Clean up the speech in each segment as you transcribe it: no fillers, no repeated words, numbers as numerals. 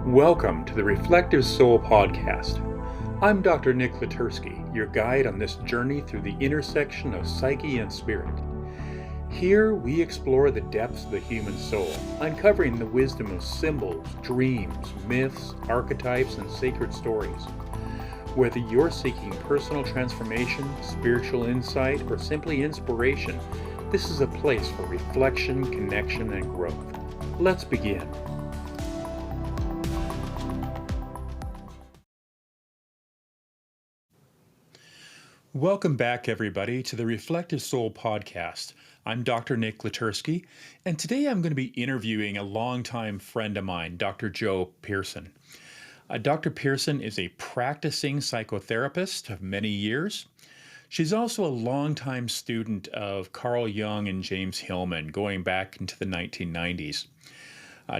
Welcome to the Reflective Soul Podcast. I'm Dr. Nick Latursky, your guide on this journey through the intersection of psyche and spirit. Here we explore the depths of the human soul, uncovering the wisdom of symbols, dreams, myths, archetypes, and sacred stories. Whether you're seeking personal transformation, spiritual insight, or simply inspiration, this is a place for reflection, connection, and growth. Let's begin. Welcome back, everybody, to the Reflective Soul Podcast. I'm Dr. Nick Latursky, and today I'm going to be interviewing a longtime friend of mine, Dr. Jo Pierson. Dr. Pierson is a practicing psychotherapist of many years. She's also a longtime student of Carl Jung and James Hillman, going back into the 1990s.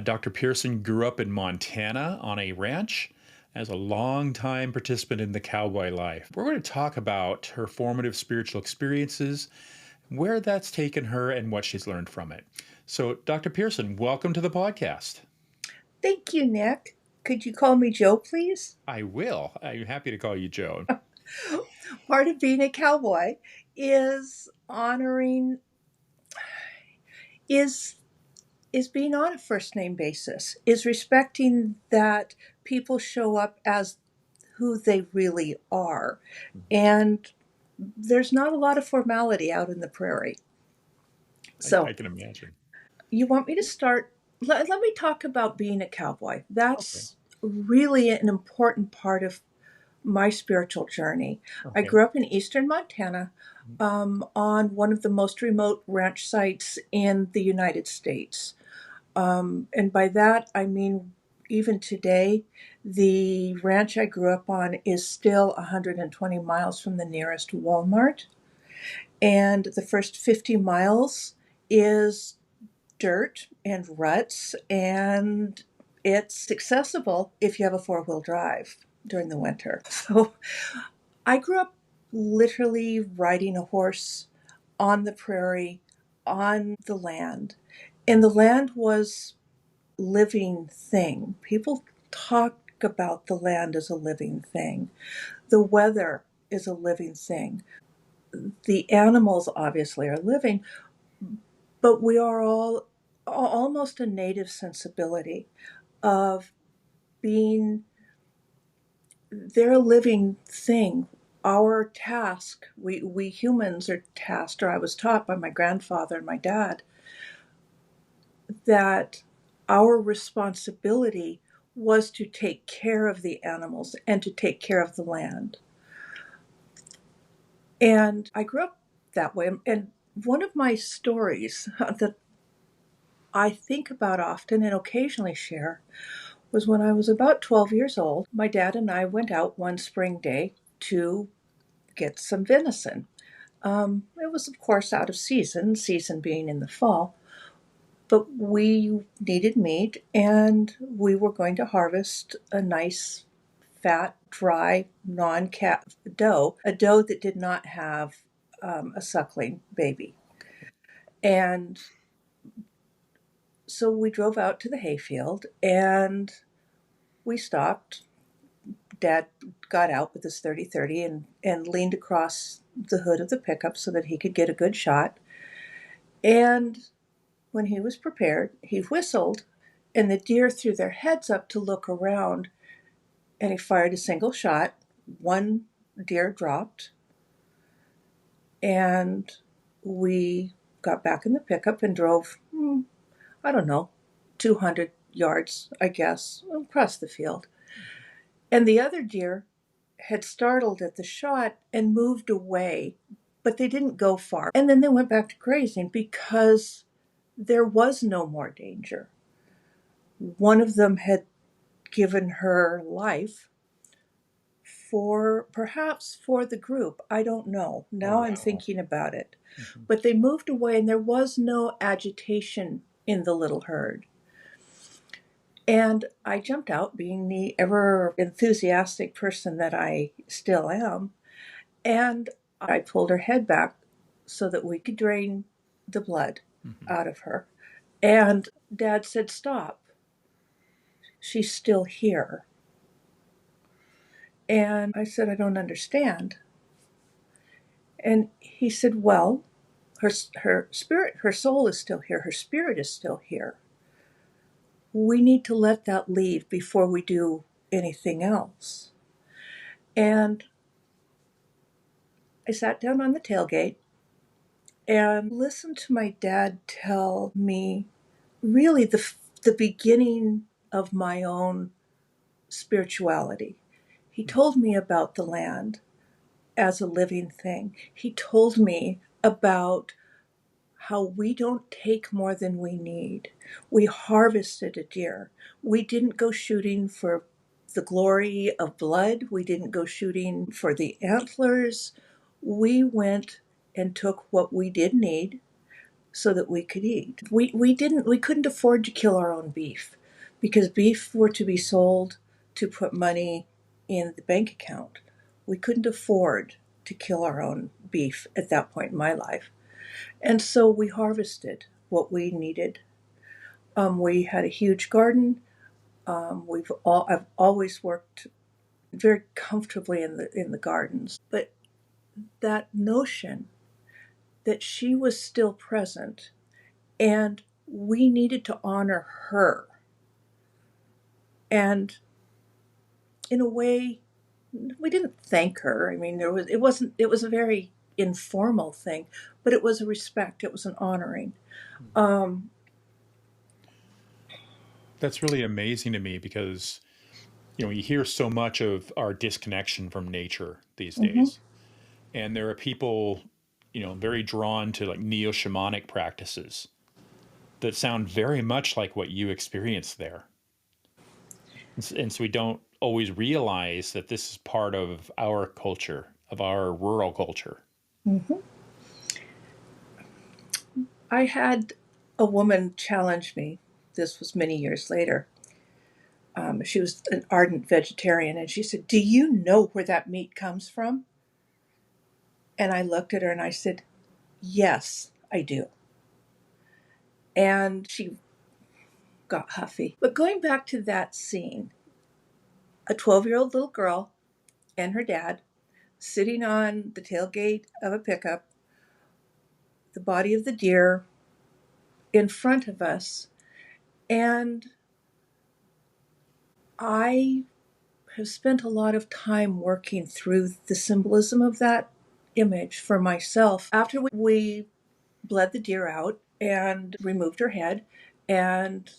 Dr. Pierson grew up in Montana on a ranch as a long-time participant in the cowboy life. We're going to talk about her formative spiritual experiences, where that's taken her, and what she's learned from it. So, Dr. Pierson, welcome to the podcast. Thank you, Nick. Could you call me Jo, please? I will. I'm happy to call you Jo. Part of being a cowboy is honoring, is being on a first name basis, is respecting that people show up as who they really are. And there's not a lot of formality out in the prairie. So I can imagine. You want me to start? Let me talk about being a cowboy. That's really an important part of my spiritual journey. I grew up in eastern Montana on one of the most remote ranch sites in the United States. And by that, I mean, even today, the ranch I grew up on is still 120 miles from the nearest Walmart. And the first 50 miles is dirt and ruts, and it's accessible if you have a four-wheel drive during the winter. So I grew up literally riding a horse on the prairie, on the land. And the land was living thing. People talk about the land as a living thing. The weather is a living thing. The animals obviously are living, but we are all almost a native sensibility of being, they're a living thing. Our task, we humans are tasked, or I was taught by my grandfather and my dad, that our responsibility was to take care of the animals and to take care of the land. And I grew up that way. And one of my stories that I think about often and occasionally share was when I was about 12 years old. My dad and I went out one spring day to get some venison. It was, of course, out of season being in the fall, but we needed meat, and we were going to harvest a nice, fat, dry, non-calf doe, a doe that did not have a suckling baby. And so we drove out to the hayfield, and we stopped. Dad got out with his 30-30 and leaned across the hood of the pickup so that he could get a good shot. And when he was prepared, he whistled, and the deer threw their heads up to look around, and he fired a single shot. One deer dropped, and we got back in the pickup and drove, 200 yards, I guess, across the field. And the other deer had startled at the shot and moved away, but they didn't go far. And then they went back to grazing because there was no more danger. One of them had given her life perhaps for the group. I don't know. Now I'm thinking about it. Mm-hmm. But they moved away, and there was no agitation in the little herd. And I jumped out, being the ever enthusiastic person that I still am, and I pulled her head back so that we could drain the blood out of her. And Dad said, "Stop." she's still here. And I said, I don't understand. And he said, well, her spirit, her soul is still here. Her spirit is still here. We need to let that leave before we do anything else. And I sat down on the tailgate and listened to my dad tell me really the beginning of my own spirituality. He told me about the land as a living thing. He told me about how we don't take more than we need. We harvested a deer. We didn't go shooting for the glory of blood. We didn't go shooting for the antlers. We went and took what we did need so that we could eat. We couldn't afford to kill our own beef because beef were to be sold to put money in the bank account. We couldn't afford to kill our own beef at that point in my life. And so we harvested what we needed. We had a huge garden. I've always worked very comfortably in the gardens. But that notion that she was still present and we needed to honor her. And in a way, we didn't thank her. I mean, it was a very informal thing, but it was a respect. It was an honoring. That's really amazing to me because, you hear so much of our disconnection from nature these Mm-hmm. days. And there are people, very drawn to like neo shamanic practices that sound very much like what you experienced there. And so we don't always realize that this is part of our culture, of our rural culture. Mm-hmm. I had a woman challenge me. This was many years later. She was an ardent vegetarian, and she said, "Do you know where that meat comes from?" And I looked at her and I said, "Yes, I do." And she got huffy. But going back to that scene, a 12-year-old little girl and her dad sitting on the tailgate of a pickup, the body of the deer in front of us, and I have spent a lot of time working through the symbolism of that image for myself. After we bled the deer out and removed her head and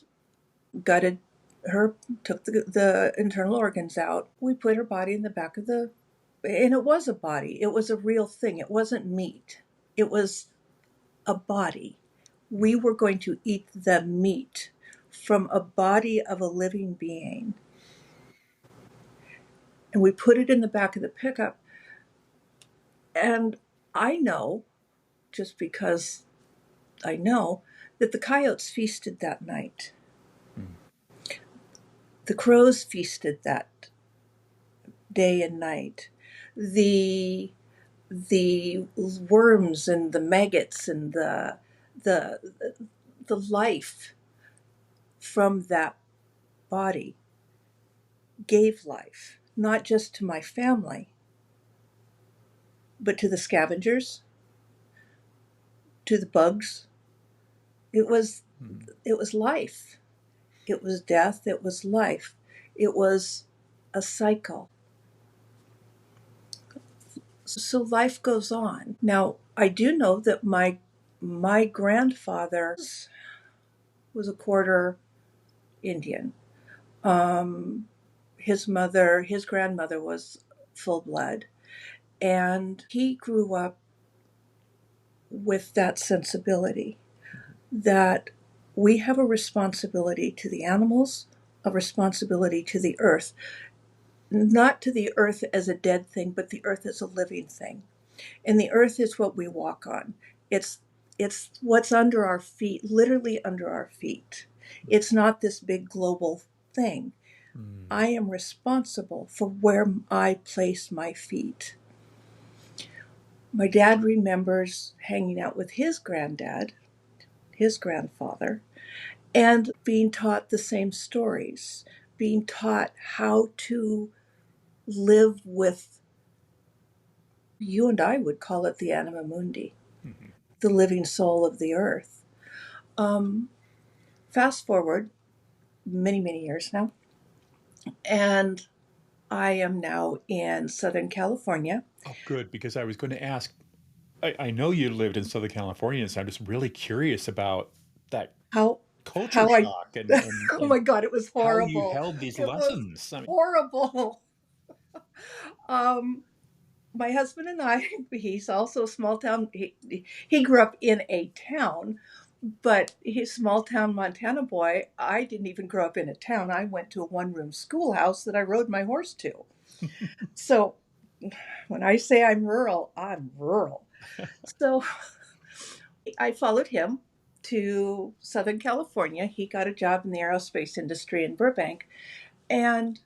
gutted her, took the internal organs out, we put her body in the back of and it was a body. It was a real thing. It wasn't meat. It was a body. We were going to eat the meat from a body of a living being. And we put it in the back of the pickup. And I know, just because I know, that the coyotes feasted that night. The crows feasted that day and night. The worms and the maggots and the the life from that body gave life, not just to my family, but to the scavengers, to the bugs. It was life. It was death. It was life. It was a cycle. So life goes on. Now, I do know that my grandfather was a quarter Indian. His grandmother was full blood, and he grew up with that sensibility that we have a responsibility to the animals, a responsibility to the earth, not to the earth as a dead thing, but the earth as a living thing. And the earth is what we walk on. It's what's under our feet, literally under our feet. It's not this big global thing. I am responsible for where I place my feet. My dad remembers hanging out with his granddad, his grandfather, and being taught the same stories. being taught how to live with, you and I would call it the Anima Mundi, Mm-hmm. the living soul of the earth. Um, Fast forward many, many years now, and I am now in Southern California. Oh, good, because I was going to ask. I know you lived in Southern California, so I'm just really curious about that How culture how I shock and oh my God, it was how you horrible. held these It was lessons. I mean, horrible. Um, my husband and I, he's also a small town. He grew up in a town, but he's a small town Montana boy. I didn't even grow up in a town. I went to a one-room schoolhouse that I rode my horse to. So when I say I'm rural, I'm rural. So I followed him to Southern California. He got a job in the aerospace industry in Burbank. And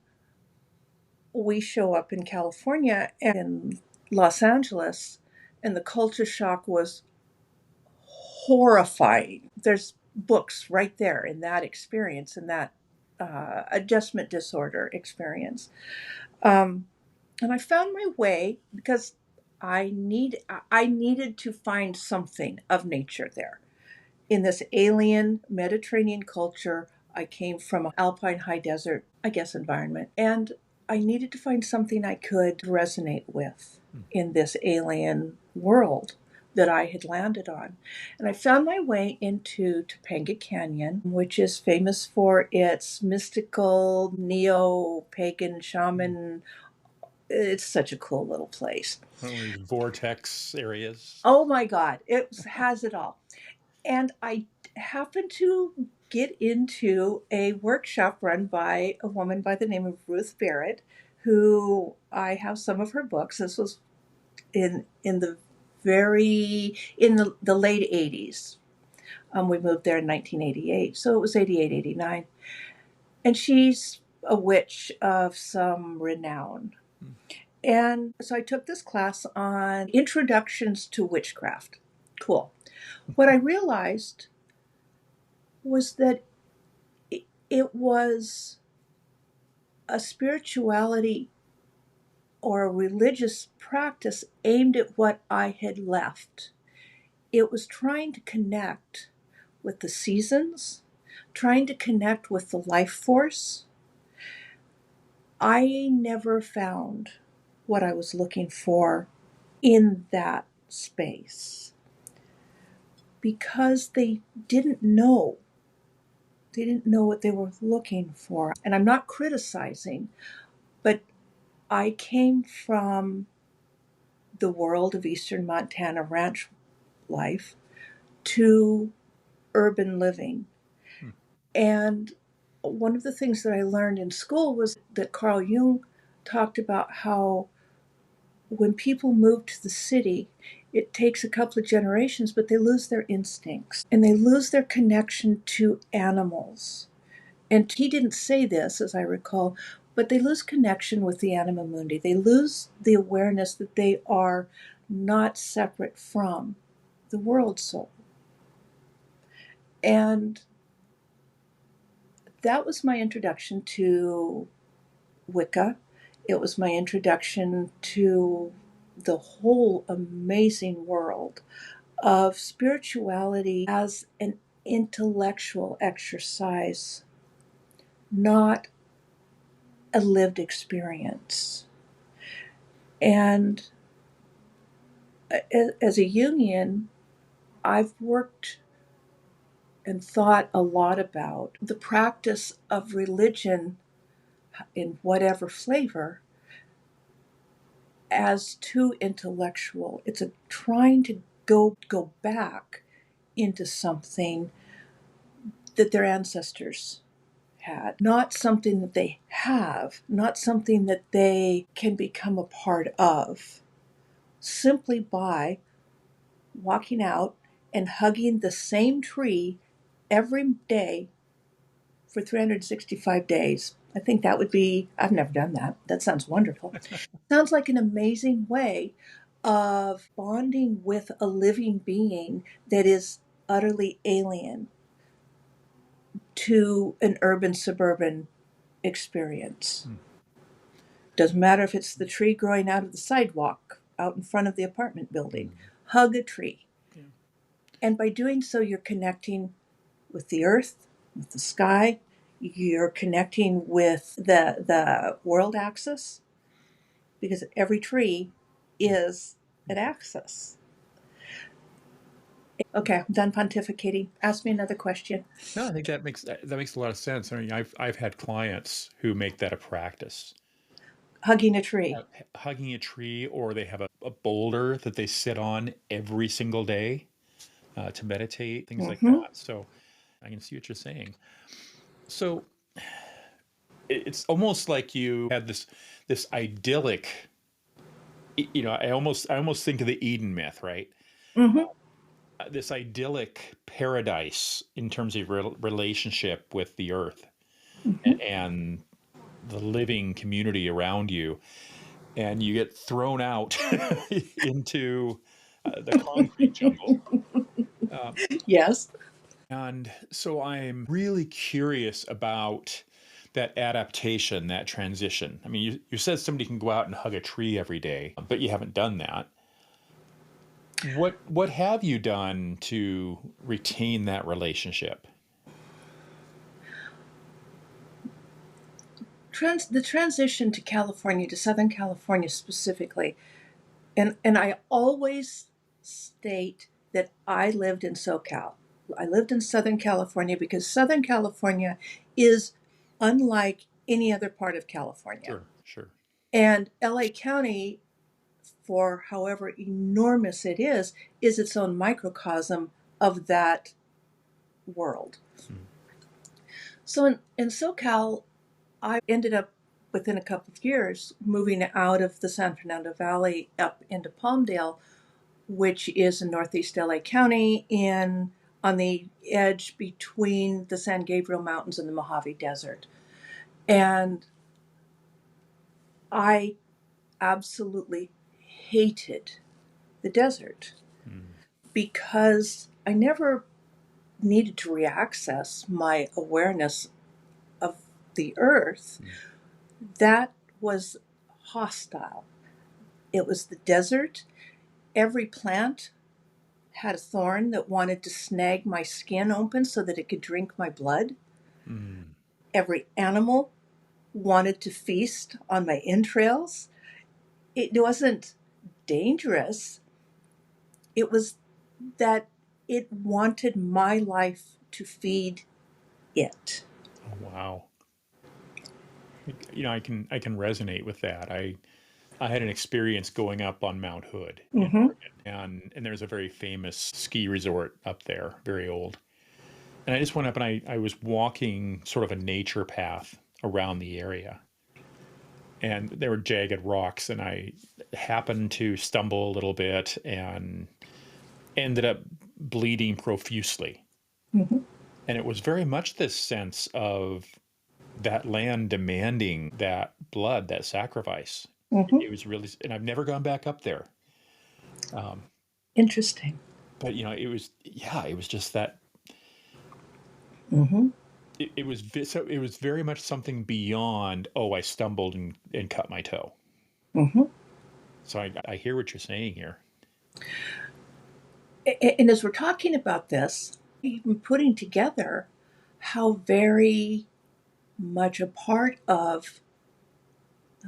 we show up in California and in Los Angeles, and the culture shock was horrifying. There's books right there in that experience, in that adjustment disorder experience. Um, and I found my way because I needed to find something of nature there. In this alien Mediterranean culture, I came from an alpine high desert, I guess, environment. And I needed to find something I could resonate with in this alien world that I had landed on. And I found my way into Topanga Canyon, which is famous for its mystical, neo pagan shaman. It's such a cool little place. one of these vortex areas. Oh my God, it has it all. And I happened to get into a workshop run by a woman by the name of Ruth Barrett, who I have some of her books. This was in the the late 80s. We moved there in 1988, so it was 88, 89. And she's a witch of some renown. And so I took this class on introductions to witchcraft. Cool. What I realized was that it was a spirituality or a religious practice aimed at what I had left. It was trying to connect with the seasons, trying to connect with the life force. I never found what I was looking for in that space because they didn't know. They didn't know what they were looking for. And I'm not criticizing, but I came from the world of Eastern Montana ranch life to urban living. Hmm. And one of the things that I learned in school was that Carl Jung talked about how when people move to the city, it takes a couple of generations, but they lose their instincts and they lose their connection to animals. And he didn't say this, as I recall, but they lose connection with the Anima Mundi. They lose the awareness that they are not separate from the world soul. And that was my introduction to Wicca. It was my introduction to the whole amazing world of spirituality as an intellectual exercise, not a lived experience. And as a Jungian, I've worked and thought a lot about the practice of religion in whatever flavor as too intellectual. It's a trying to go back into something that their ancestors had, not something that they have, not something that they can become a part of, simply by walking out and hugging the same tree every day for 365 days. I think that would be, I've never done that. That sounds wonderful. Sounds like an amazing way of bonding with a living being that is utterly alien to an urban suburban experience. Doesn't matter if it's the tree growing out of the sidewalk, out in front of the apartment building. Hug a tree. Yeah. And by doing so, you're connecting with the earth, with the sky. You're connecting with the world axis, because every tree is an axis. Okay, I'm done pontificating. Ask me another question. No, I think that makes a lot of sense. I mean, I've had clients who make that a practice. Hugging a tree. Hugging a tree, or they have a boulder that they sit on every single day to meditate, things like Mm-hmm. that. So I can see what you're saying. So it's almost like you had this idyllic, I almost think of the Eden myth, right? Mm-hmm. This idyllic paradise in terms of relationship with the earth Mm-hmm. and the living community around you, and you get thrown out into the concrete jungle. Um, Yes. and so I'm really curious about that adaptation, that transition. I mean, you said somebody can go out and hug a tree every day, but you haven't done that. What have you done to retain that relationship? The transition to California, to Southern California specifically, and I always state that I lived in SoCal. I lived in Southern California because Southern California is unlike any other part of California. Sure, sure. And LA County, for however enormous it is its own microcosm of that world. Mm. So in SoCal, I ended up within a couple of years moving out of the San Fernando Valley up into Palmdale, which is in northeast LA County and on the edge between the San Gabriel Mountains and the Mojave Desert. And I absolutely hated the desert Mm. because I never needed to reaccess my awareness of the earth. Mm. That was hostile. It was the desert. Every plant had a thorn that wanted to snag my skin open so that it could drink my blood. Mm. Every animal wanted to feast on my entrails. It wasn't dangerous. It was that it wanted my life to feed it. Oh, wow. I can resonate with that. I had an experience going up on Mount Hood in Mm-hmm. Oregon, and there's a very famous ski resort up there, very old. And I just went up and I was walking sort of a nature path around the area. And there were jagged rocks, and I happened to stumble a little bit and ended up bleeding profusely. Mm-hmm. And it was very much this sense of that land demanding that blood, that sacrifice. Mm-hmm. It was really, and I've never gone back up there. Um, Interesting. but it was just that Mm-hmm. it was very much something beyond, oh, I stumbled and cut my toe. Mm-hmm. So I hear what you're saying here. And as we're talking about this, even putting together how very much a part of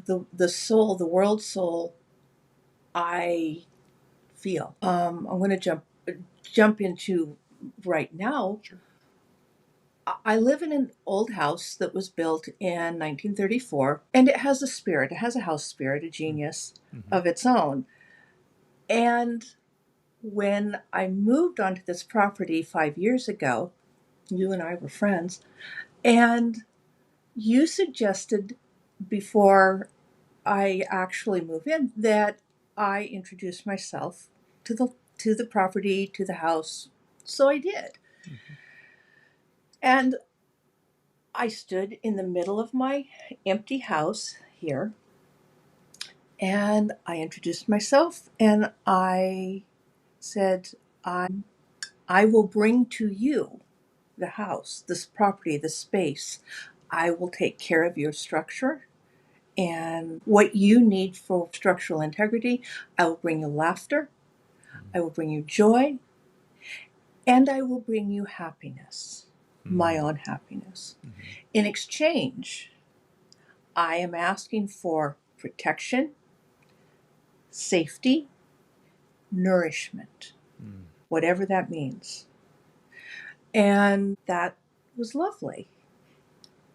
the soul, the world soul, I feel. I'm going to jump into right now. Sure. I live in an old house that was built in 1934, and it has a spirit. It has a house spirit, a genius Mm-hmm. of its own. And when I moved onto this property 5 years ago, you and I were friends, and you suggested before I actually move in that I introduce myself to the property, to the house. So I did. Mm-hmm. And I stood in the middle of my empty house here and I introduced myself and I said, I will bring to you the house, this property, the space. I will take care of your structure and what you need for structural integrity. I will bring you laughter. I will bring you joy. And I will bring you happiness, my own happiness. In exchange, I am asking for protection, safety, nourishment, whatever that means. And that was lovely.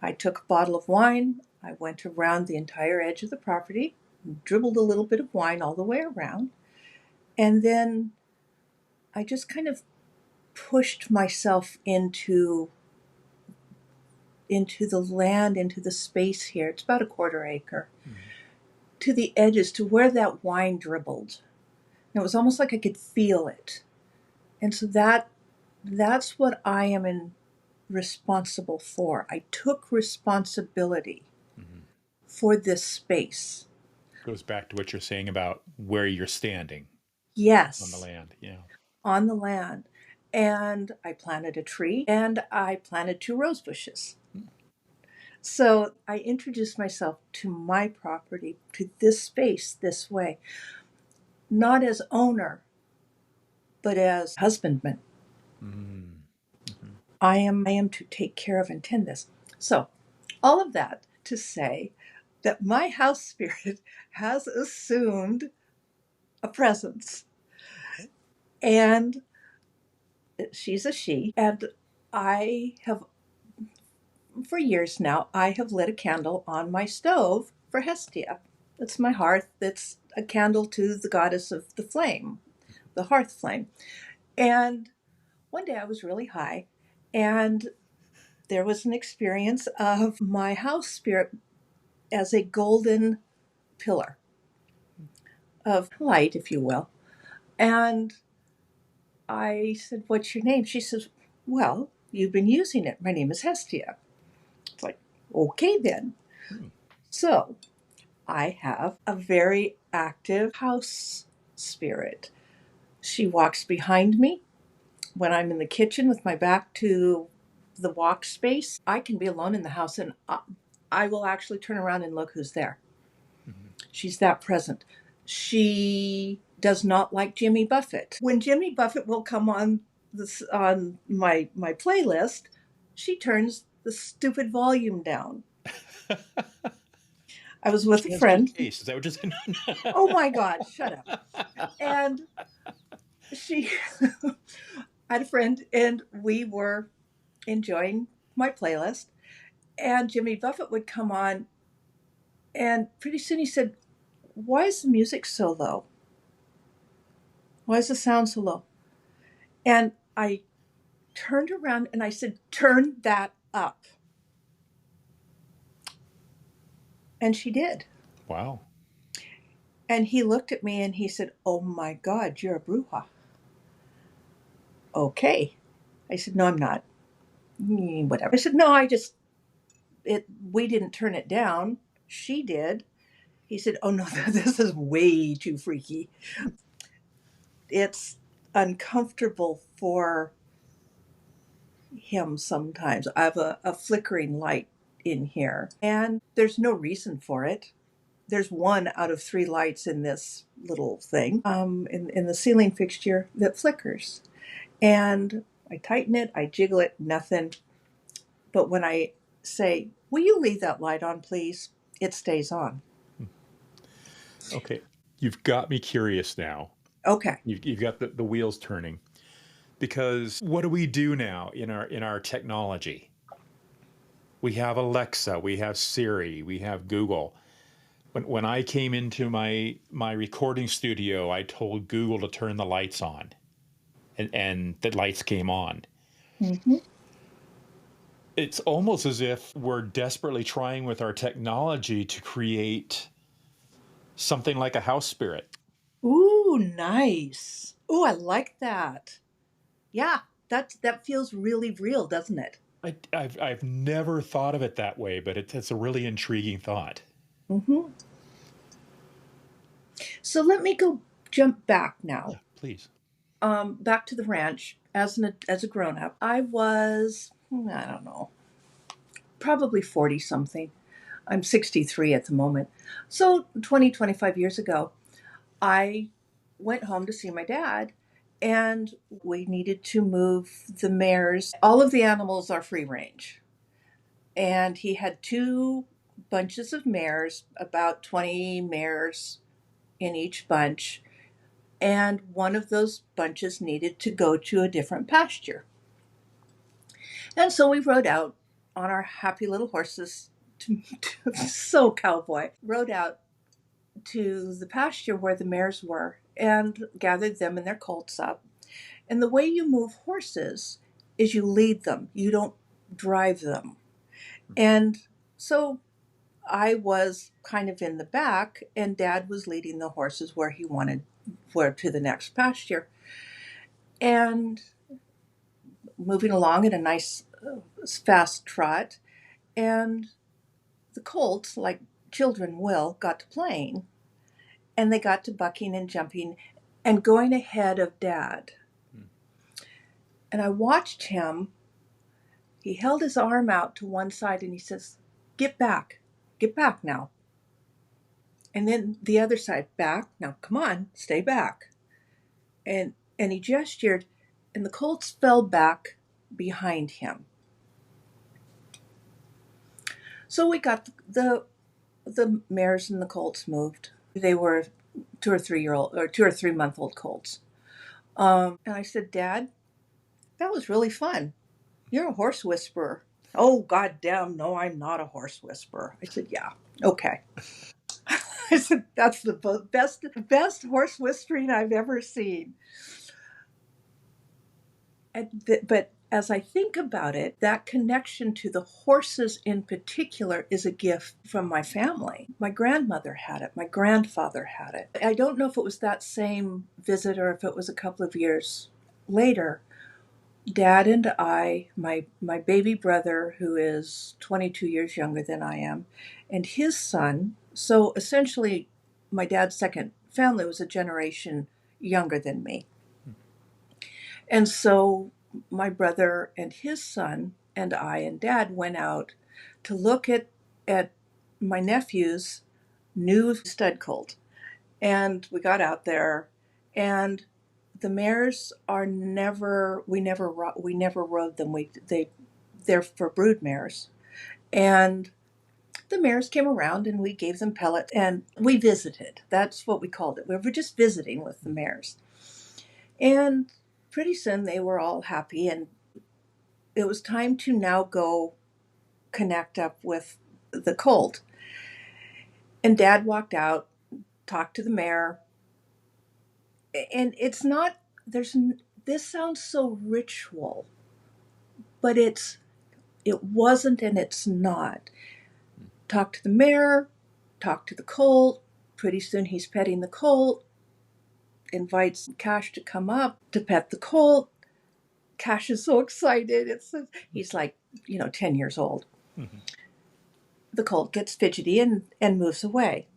I took a bottle of wine. I went around the entire edge of the property, dribbled a little bit of wine all the way around. And then I just kind of pushed myself into the land, into the space here. It's about a quarter acre. To the edges, to where that wine dribbled. And it was almost like I could feel it. And so that's what I am responsible for. I took responsibility for this space. Goes back to what you're saying about where you're standing. Yes. On the land, yeah. On the land. And I planted a tree and I planted 2 rose bushes. So I introduced myself to my property, to this space, this way, not as owner, but as husbandman. I am to take care of and tend this. So all of that to say that my house spirit has assumed a presence. And she's a she. And I have, for years now, I have lit a candle on my stove for Hestia. It's my hearth. It's a candle to the goddess of the flame, the hearth flame. And one day I was really high, and there was an experience of my house spirit as a golden pillar of light, if you will. And I said, "What's your name?" She says, "Well, you've been using it. My name is Hestia." It's like, okay then. So I have a very active house spirit. She walks behind me when I'm in the kitchen with my back to the walk space. I can be alone in the house and I will actually turn around and look who's there. She's that present. She does not like Jimmy Buffett. When Jimmy Buffett will come on my playlist, she turns the stupid volume down. I was with a friend. Is that what you're saying? Oh my God, shut up. And I had a friend and we were enjoying my playlist, and Jimmy Buffett would come on, and pretty soon he said, "Why is the music so low? Why is the sound so low?" And I turned around and I said, "Turn that up." And she did. Wow. And he looked at me and he said, "Oh my God, you're a bruja." Okay. I said, "No, I'm not." Whatever. I said, "No, we didn't turn it down. She did." He said, "Oh no, this is way too freaky. It's uncomfortable for him sometimes. I have a flickering light in here, and there's no reason for it. There's 1 out of 3 lights in this little thing, in the ceiling fixture that flickers. And I tighten it, I jiggle it, nothing. But when I say, "Will you leave that light on, please?" it stays on. Okay. You've got me curious now. Okay. You've got the wheels turning. Because what do we do now in our technology? We have Alexa, we have Siri, we have Google. When I came into my recording studio, I told Google to turn the lights on, and the lights came on. It's almost as if we're desperately trying with our technology to create something like a house spirit. Ooh, nice. Ooh, I like that. Yeah, that feels really real, doesn't it? I've never thought of it that way, but it's a really intriguing thought. So let me jump back now. Yeah, please. Back to the ranch as a grown up. I was, I don't know, probably 40 something. I'm 63 at the moment. So 20, 25 years ago, I went home to see my dad, and we needed to move the mares. All of the animals are free range. And he had two bunches of mares, about 20 mares in each bunch. And one of those bunches needed to go to a different pasture. And so we rode out on our happy little horses, so cowboy, rode out to the pasture where the mares were and gathered them and their colts up. And the way you move horses is you lead them, you don't drive them. And so I was kind of in the back, and Dad was leading the horses where he wanted, where to the next pasture. And moving along at a nice fast trot. And the colts, like children will, got to playing. And they got to bucking and jumping and going ahead of Dad. And I watched him. He held his arm out to one side and he says, get back now. And then the other side, back, now come on, stay back. And he gestured, and the colts fell back behind him. So we got the mares and the colts moved. They were 2 or 3 month old colts. And I said, Dad, that was really fun. You're a horse whisperer. Oh, goddamn, no, I'm not a horse whisperer. I said, yeah, okay. I said, that's the best horse whispering I've ever seen. But as I think about it, that connection to the horses in particular is a gift from my family. My grandmother had it. My grandfather had it. I don't know if it was that same visit or if it was a couple of years later. Dad and I, my baby brother, who is 22 years younger than I am, and his son, so essentially my dad's second family was a generation younger than me. And so my brother and his son and I and Dad went out to look at my nephew's new stud colt. And we got out there, and the mares are we never rode them. They're for brood mares. And the mares came around and we gave them pellets and we visited. That's what we called it. We were just visiting with the mares. And pretty soon they were all happy, and it was time to now go connect up with the colt. And Dad walked out, talked to the mare. And it's not, this sounds so ritual, but it wasn't, and it's not. Talked to the mare, talked to the colt. Pretty soon he's petting the colt, invites Cash to come up to pet the colt. Cash is so excited. He's like, 10 years old. Mm-hmm. The colt gets fidgety and moves away.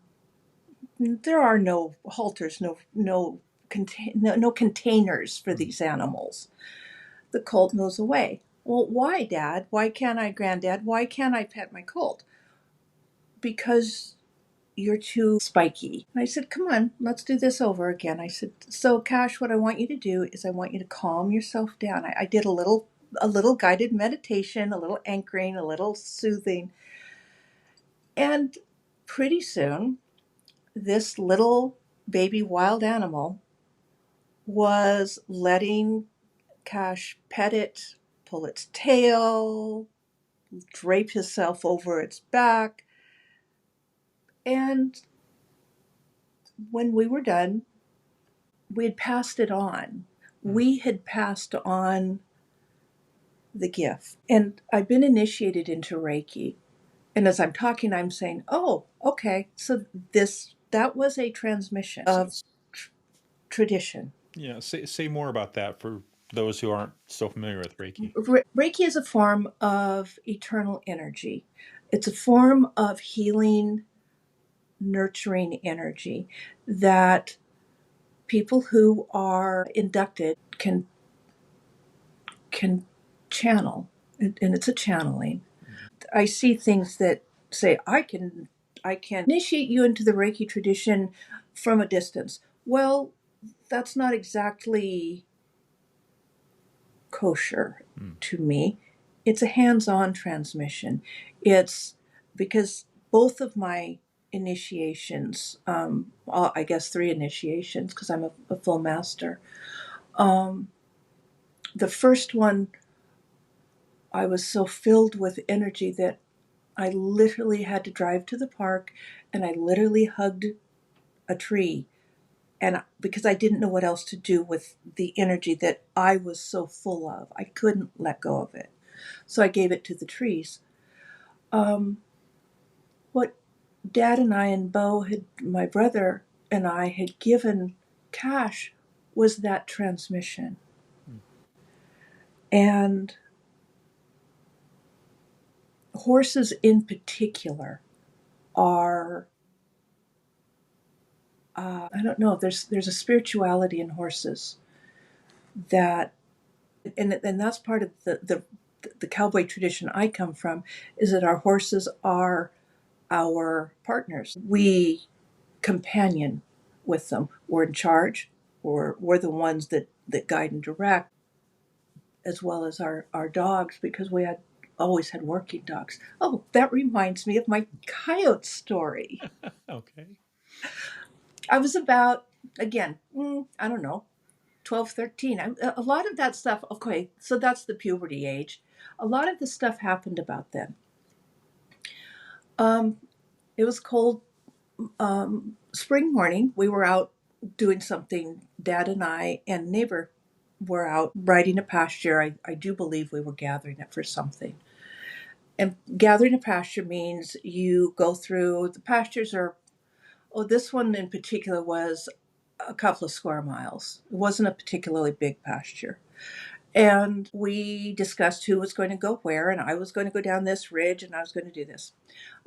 There are no halters, no containers for these animals. The colt moves away. Well, why, Dad? Why can't I, Granddad? Why can't I pet my colt? Because you're too spiky. And I said, come on, let's do this over again. I said, so Cash, what I want you to do is I want you to calm yourself down. I did a little guided meditation, a little anchoring, a little soothing. And pretty soon, this little baby wild animal was letting Cash pet it, pull its tail, drape himself over its back. And when we were done, we had passed it on. We had passed on the gift. And I've been initiated into Reiki. And as I'm talking, I'm saying, oh, okay, so that was a transmission of tradition. Yeah, say more about that for those who aren't so familiar with Reiki. Reiki is a form of eternal energy. It's a form of healing, nurturing energy that people who are inducted can channel, and it's a channeling. I see things that say, I can initiate you into the Reiki tradition from a distance. Well, that's not exactly kosher to me. It's a hands-on transmission. It's because both of my initiations, I guess 3 initiations, because I'm a full master. The first one, I was so filled with energy that I literally had to drive to the park, and I literally hugged a tree, and because I didn't know what else to do with the energy that I was so full of, I couldn't let go of it. So I gave it to the trees. What Dad and I and Bo had, my brother and I had given Cash, was that transmission. And horses in particular are, I don't know, there's a spirituality in horses that, and that's part of the cowboy tradition I come from, is that our horses are our partners. We companion with them. We're in charge. We're the ones that guide and direct, as well as our dogs, because we had always had working dogs. Oh, that reminds me of my coyote story. Okay. I was about, again, I don't know, 12, 13. A lot of that stuff, okay, so that's the puberty age. A lot of the stuff happened about then. It was cold spring morning. We were out doing something. Dad and I and neighbor were out riding a pasture. I do believe we were gathering it for something. And gathering a pasture means you go through the pastures are, oh, this one in particular was a couple of square miles. It wasn't a particularly big pasture. And we discussed who was going to go where, and I was going to go down this ridge, and I was going to do this.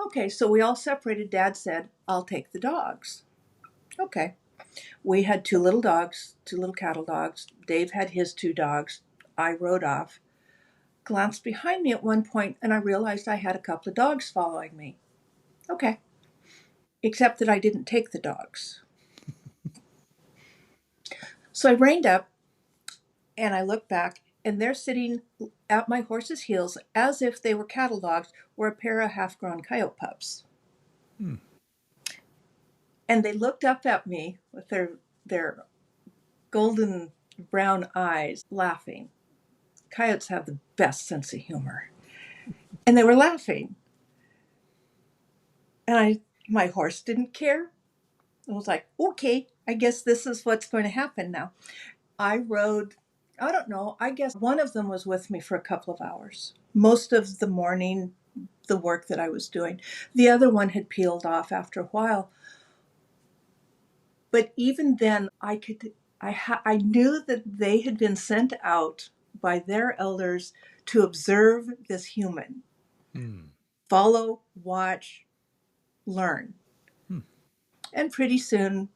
Okay, so we all separated. Dad said, I'll take the dogs. Okay. We had 2 little dogs, 2 little cattle dogs. Dave had his 2 dogs. I rode off, glanced behind me at one point, and I realized I had a couple of dogs following me. Okay. Except that I didn't take the dogs. So I reined up, and I looked back, and there sitting at my horse's heels, as if they were cattle dogs, were a pair of half-grown coyote pups. And they looked up at me with their golden brown eyes, laughing. Coyotes have the best sense of humor. And they were laughing. And my horse didn't care. I was like, okay, I guess this is what's going to happen now. I rode, I don't know, I guess one of them was with me for a couple of hours. Most of the morning, the work that I was doing. The other one had peeled off after a while. But even then, I knew that they had been sent out by their elders to observe this human. Follow, watch, learn. And pretty soon,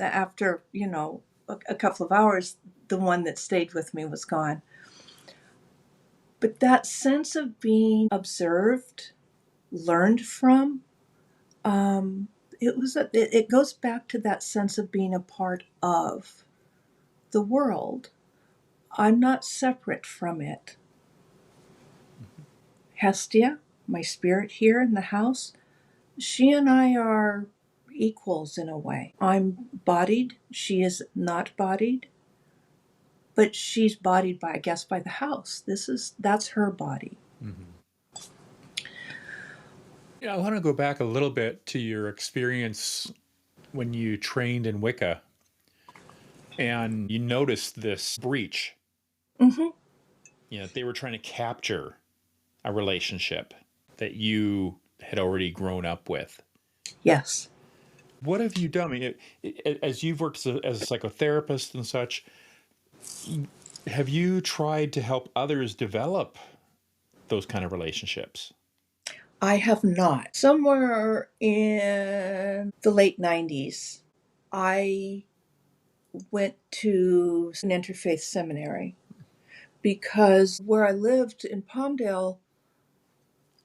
after, a couple of hours, the one that stayed with me was gone. But that sense of being observed, learned from, it goes back to that sense of being a part of the world. I'm not separate from it. Hestia, my spirit here in the house, she and I are equals in a way. I'm bodied, she is not bodied, but she's bodied by, I guess, by the house. That's her body. Yeah, I want to go back a little bit to your experience when you trained in Wicca and you noticed this breach. They were trying to capture a relationship that you had already grown up with. Yes. What have you done? I mean, as you've worked as a psychotherapist and such, have you tried to help others develop those kind of relationships? I have not. Somewhere in the late 90s, I went to an interfaith seminary because where I lived in Palmdale,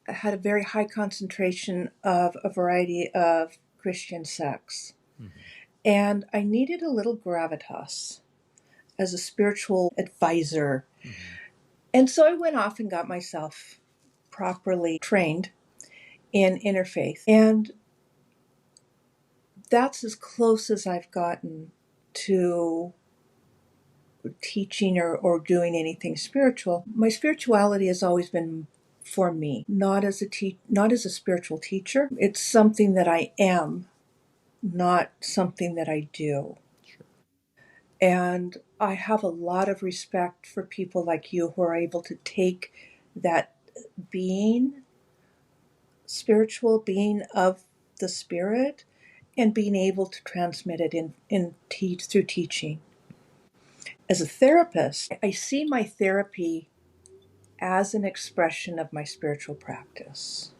had a very high concentration of a variety of Christian sects. And I needed a little gravitas as a spiritual advisor. And so I went off and got myself properly trained in interfaith. And that's as close as I've gotten to teaching or doing anything spiritual. My spirituality has always been for me, not as a spiritual teacher. It's something that I am, not something that I do. Sure. And I have a lot of respect for people like you who are able to take that being, spiritual being of the spirit, and being able to transmit it through teaching. As a therapist, I see my therapy as an expression of my spiritual practice.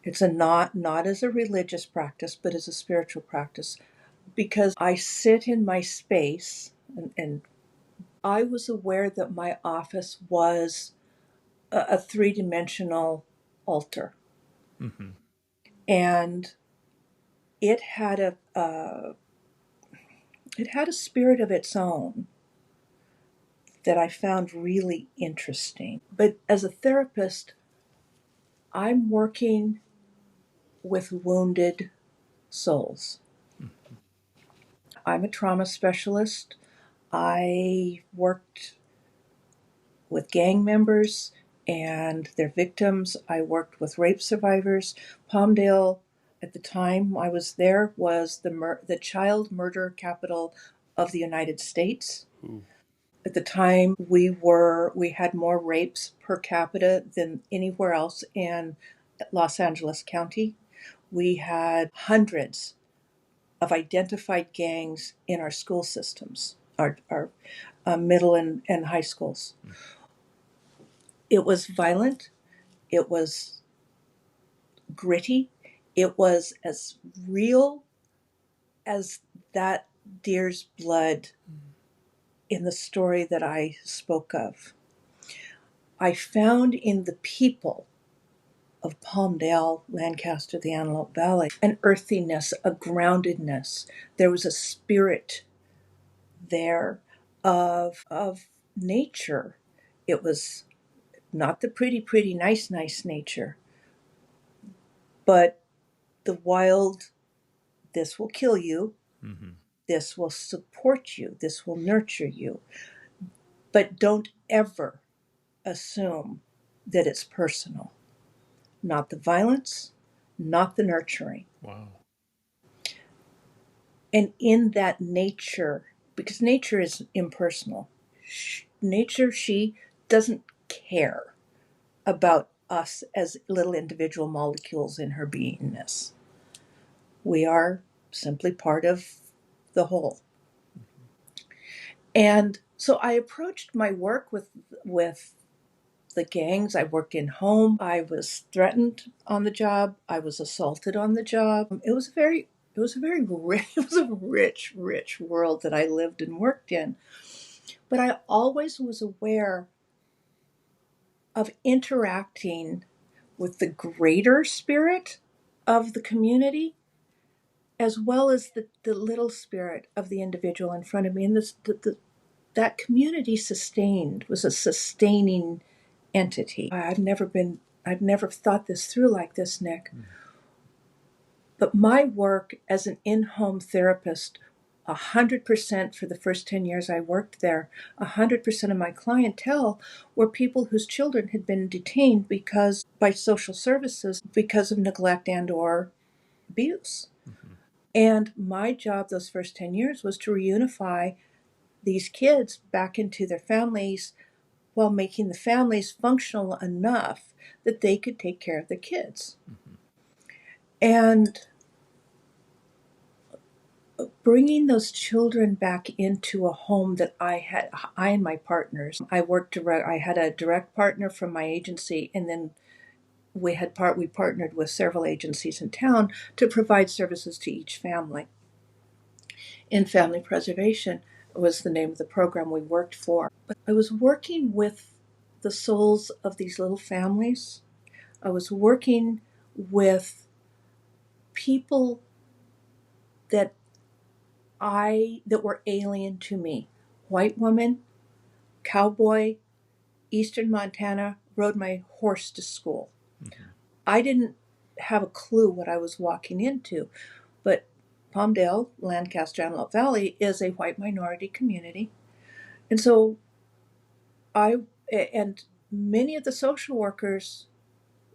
It's not as a religious practice, but as a spiritual practice, because I sit in my space, and I was aware that my office was a three-dimensional altar. And it had a spirit of its own that I found really interesting. But as a therapist, I'm working with wounded souls. I'm a trauma specialist. I worked with gang members and their victims. I worked with rape survivors. Palmdale, at the time I was there, was the child murder capital of the United States. At the time, we had more rapes per capita than anywhere else in Los Angeles County. We had hundreds of identified gangs in our school systems, our middle and high schools. It was violent. It was gritty. It was as real as that deer's blood in the story that I spoke of. I found in the people of Palmdale, Lancaster, the Antelope Valley, an earthiness, a groundedness. There was a spirit there of nature. It was not the pretty, nice nature, but the wild, this will kill you, this will support you, this will nurture you. But don't ever assume that it's personal. Not the violence, not the nurturing. Wow. And in that nature, because nature is impersonal, nature, she doesn't care about us as little individual molecules in her beingness. We are simply part of the whole. And so I approached my work with the gangs. I worked in home. I was threatened on the job. I was assaulted on the job. It was a rich world that I lived and worked in. But I always was aware of interacting with the greater spirit of the community, as well as the little spirit of the individual in front of me. And that community was a sustaining entity. I've never thought this through like this, Nick. But my work as an in-home therapist, 100% for the first 10 years I worked there, 100% of my clientele were people whose children had been detained by social services because of neglect and or abuse. And my job those first 10 years was to reunify these kids back into their families while making the families functional enough that they could take care of the kids. And bringing those children back into a home that I and my partners, I had a direct partner from my agency, and then we partnered with several agencies in town to provide services to each family. In family preservation was the name of the program we worked for. But I was working with the souls of these little families I was working with people that were alien to me. White woman, cowboy, Eastern Montana, rode my horse to school. Mm-hmm. I didn't have a clue what I was walking into, but Palmdale, Lancaster, Antelope Valley is a white minority community. And so and many of the social workers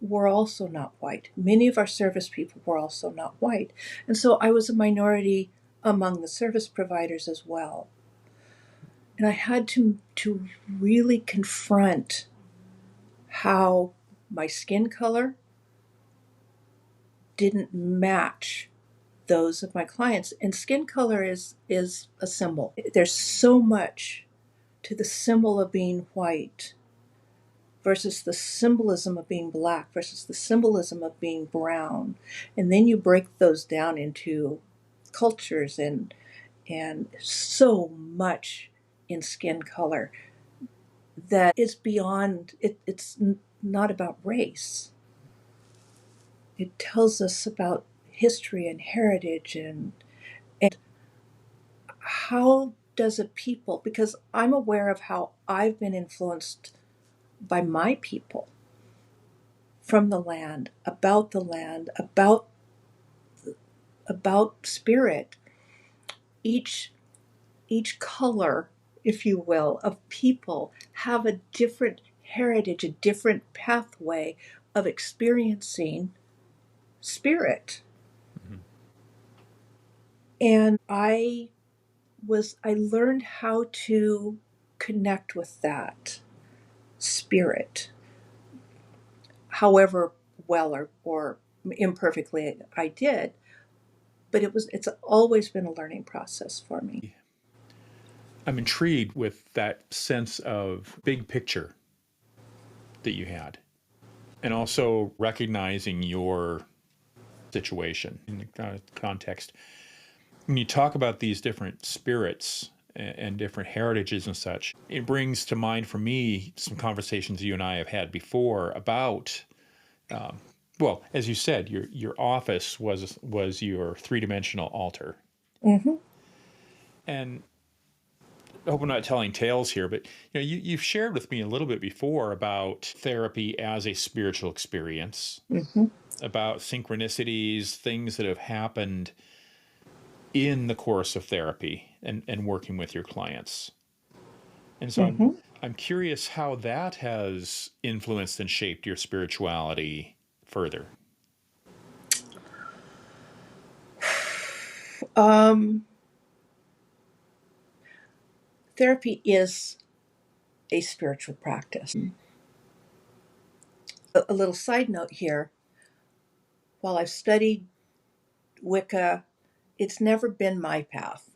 were also not white. Many of our service people were also not white. And so I was a minority among the service providers as well. And I had to really confront how my skin color didn't match those of my clients. And skin color is a symbol. There's so much to the symbol of being white versus the symbolism of being black versus the symbolism of being brown. And then you break those down into cultures and so much in skin color that is beyond it. It's not about race. It tells us about history and heritage and how does a people, because I'm aware of how I've been influenced by my people from the land, about spirit. Each color, if you will, of people have a different heritage, a different pathway of experiencing spirit. Mm-hmm. And I learned how to connect with that spirit, however well or imperfectly I did, but it's always been a learning process for me. I'm intrigued with that sense of big picture that you had, and also recognizing your situation in the context. When you talk about these different spirits and different heritages and such, it brings to mind for me some conversations you and I have had before about, well, as you said, your office was your three-dimensional altar. Mm-hmm. And I hope I'm not telling tales here, but you've shared with me a little bit before about therapy as a spiritual experience, mm-hmm. about synchronicities, things that have happened in the course of therapy and working with your clients. And so mm-hmm. I'm curious how that has influenced and shaped your spirituality further. Therapy is a spiritual practice. A little side note here. While I've studied Wicca, it's never been my path.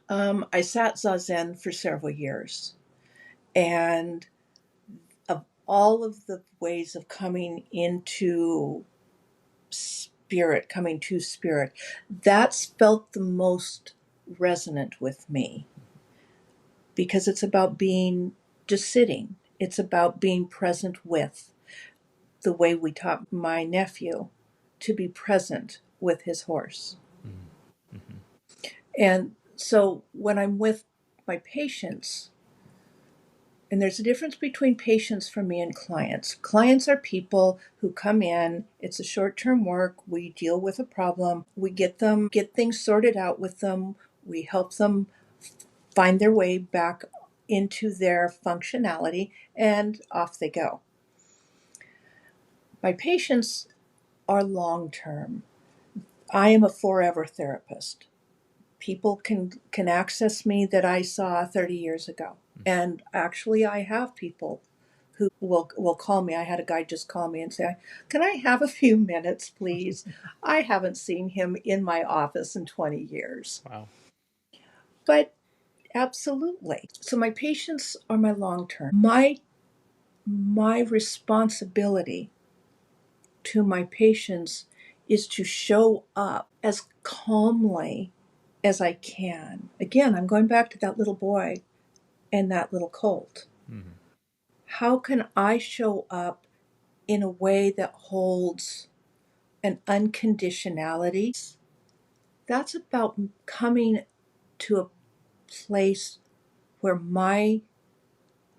Mm-hmm. I sat Zazen for several years, and of all of the ways of coming to spirit, that's felt the most resonant with me, because it's about being just sitting. It's about being present with, the way we taught my nephew to be present with his horse. Mm-hmm. And so when I'm with my patients, and there's a difference between patients for me and clients. Clients are people who come in, it's a short-term work, we deal with a problem, we get things sorted out with them, we help them find their way back into their functionality, and off they go. My patients are long-term. I am a forever therapist. People can access me that I saw 30 years ago. And actually, I have people who will call me. I had a guy just call me and say, "Can I have a few minutes, please? I haven't seen him in my office in 20 years." Wow. But absolutely. So my patients are my long-term. My responsibility to my patients is to show up as calmly as I can. Again, I'm going back to that little boy and that little colt. Mm-hmm. How can I show up in a way that holds an unconditionality. That's about coming to a place where my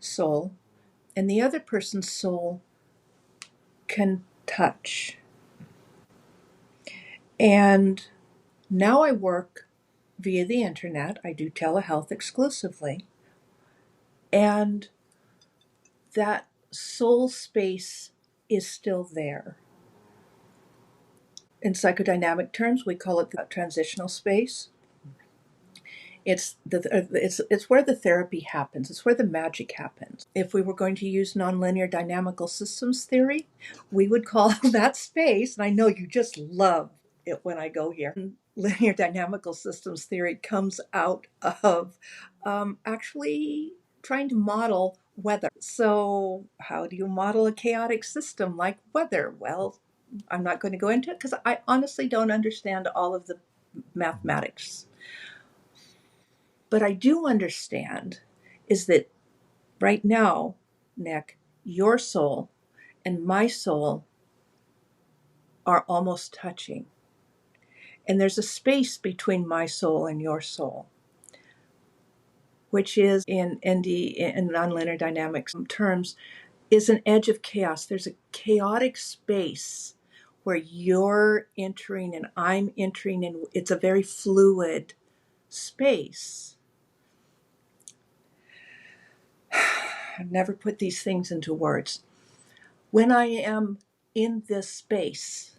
soul and the other person's soul can touch. And now I work via the internet. I do telehealth exclusively. And that soul space is still there. In psychodynamic terms, we call it the transitional space. It's where the therapy happens. It's where the magic happens. If we were going to use nonlinear dynamical systems theory, we would call that space, and I know you just love it when I go here. Linear dynamical systems theory comes out of actually trying to model weather. So, how do you model a chaotic system like weather? Well, I'm not going to go into it because I honestly don't understand all of the mathematics. But I do understand is that right now, Nick, your soul and my soul are almost touching. And there's a space between my soul and your soul, which is in nonlinear dynamics terms, is an edge of chaos. There's a chaotic space where you're entering and I'm entering, and it's a very fluid space. I've never put these things into words. When I am in this space,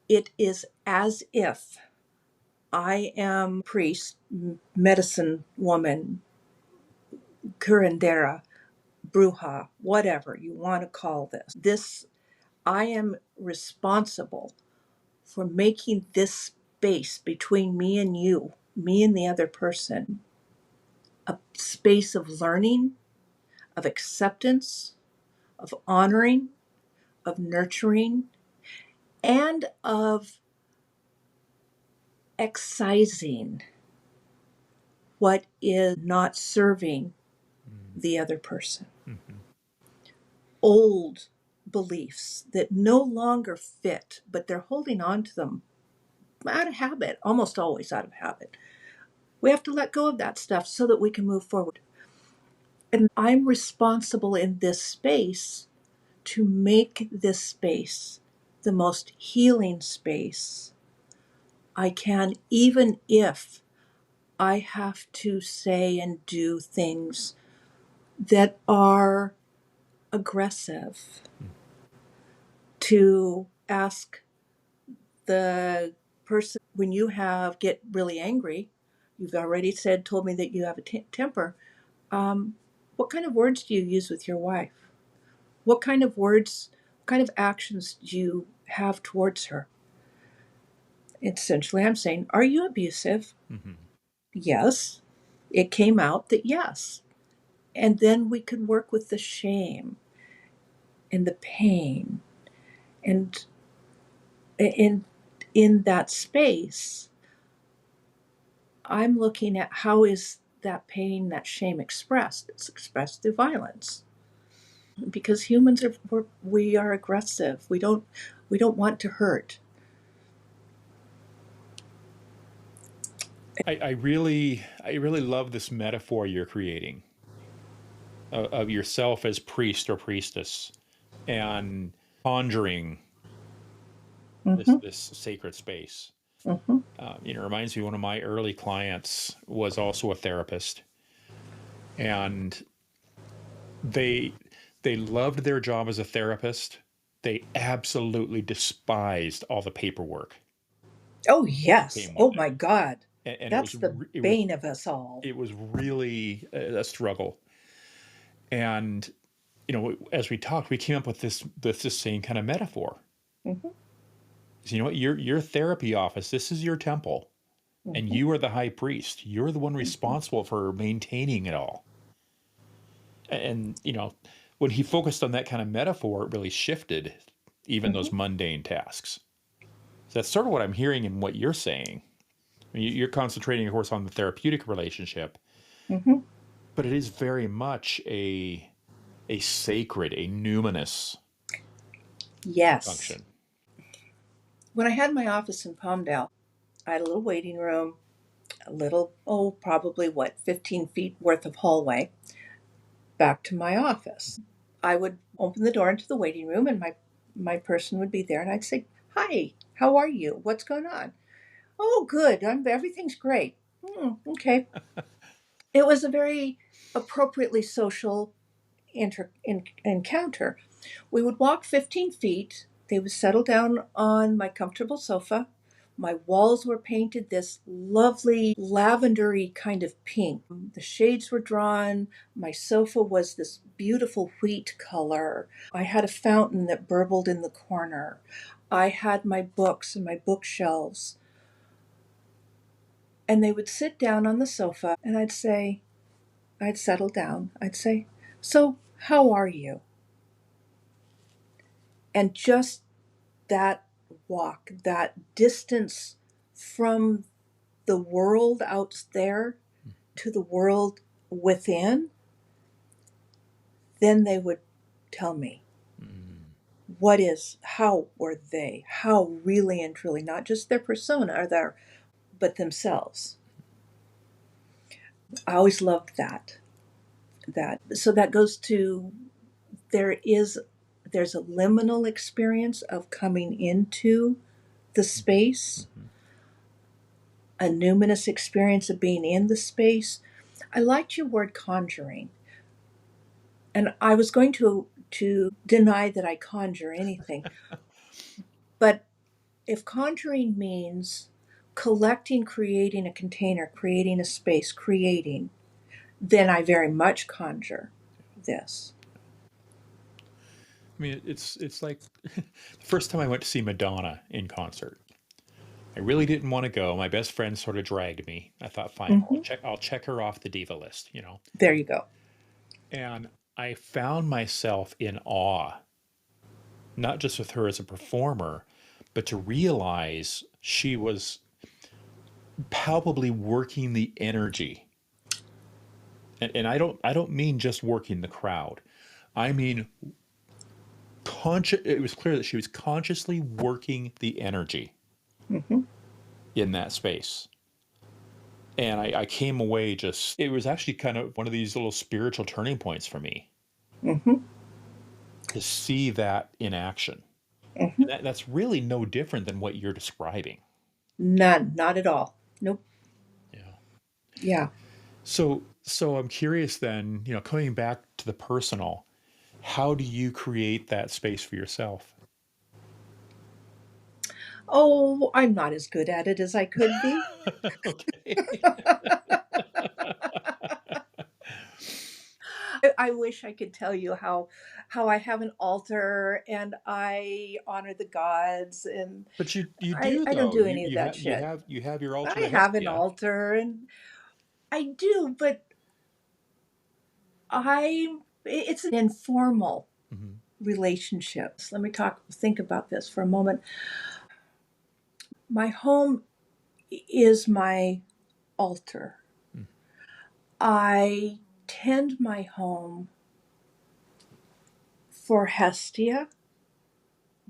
it is as if I am priest, medicine woman, curandera, bruja, whatever you want to call this. I am responsible for making this space between me and you, me and the other person, a space of learning, of acceptance, of honoring, of nurturing, and of excising what is not serving the other person. Mm-hmm. Old beliefs that no longer fit, but they're holding on to them out of habit, almost always out of habit. We have to let go of that stuff so that we can move forward. And I'm responsible in this space to make this space the most healing space I can, even if I have to say and do things that are aggressive, to ask the person when you get really angry, you've already told me that you have a temper. What kind of words do you use with your wife? What kind of words, what kind of actions do you have towards her? Essentially, I'm saying, are you abusive? Mm-hmm. Yes. It came out that yes. And then we could work with the shame and the pain. And in that space, I'm looking at how is that pain, that shame expressed. It's expressed through violence. Because humans we are aggressive. We don't want to hurt. I really love this metaphor you're creating of yourself as priest or priestess and conjuring this sacred space. Mm-hmm. It reminds me, one of my early clients was also a therapist, and they loved their job as a therapist. They absolutely despised all the paperwork. Oh yes. Oh my God. And that's the bane of us all. It was really a struggle. And as we talked, we came up with this same kind of metaphor. Mm-hmm. So, what, your therapy office, this is your temple, mm-hmm. and you are the high priest. You're the one responsible for maintaining it all. And when he focused on that kind of metaphor, it really shifted even those mundane tasks. So that's sort of what I'm hearing in what you're saying. I mean, you're concentrating, of course, on the therapeutic relationship, but it is very much a sacred, a numinous Yes. function. When I had my office in Palmdale, I had a little waiting room, a little, probably 15 feet worth of hallway back to my office. I would open the door into the waiting room, and my person would be there, and I'd say, "Hi, how are you? What's going on?" "Oh, good. Everything's great." Okay. It was a very appropriately social encounter. We would walk 15 feet. They would settle down on my comfortable sofa. My walls were painted this lovely lavendery kind of pink. The shades were drawn. My sofa was this beautiful wheat color. I had a fountain that burbled in the corner. I had my books and my bookshelves. And they would sit down on the sofa, and I'd settle down. I'd say, "So, how are you?" And just that walk, that distance from the world out there to the world within, then they would tell me how were they, how really and truly, not just their persona are there, but themselves. I always loved that. So that goes to, there's a liminal experience of coming into the space, a numinous experience of being in the space. I liked your word conjuring. And I was going to deny that I conjure anything. But if conjuring means collecting, creating a container, creating a space, then I very much conjure this. I mean, it's like the first time I went to see Madonna in concert. I really didn't want to go. My best friend sort of dragged me. I thought, fine, I'll check her off the diva list, you know. There you go. And I found myself in awe, not just with her as a performer, but to realize she was palpably working the energy. And I don't mean just working the crowd. I mean it was clear that she was consciously working the energy in that space. And I came away just, it was actually kind of one of these little spiritual turning points for me to see that in action. And that's really no different than what you're describing. None, not at all. Nope. Yeah. Yeah. So I'm curious then, coming back to the personal, how do you create that space for yourself? Oh, I'm not as good at it as I could be. Okay. I wish I could tell you how I have an altar and I honor the gods, and But you I, do I don't though. do any of that You shit. have your altar I to have an Hestia. altar and I do, but it's an informal Hmm. relationship. Let me think about this for a moment. My home is my altar. I tend my home for Hestia,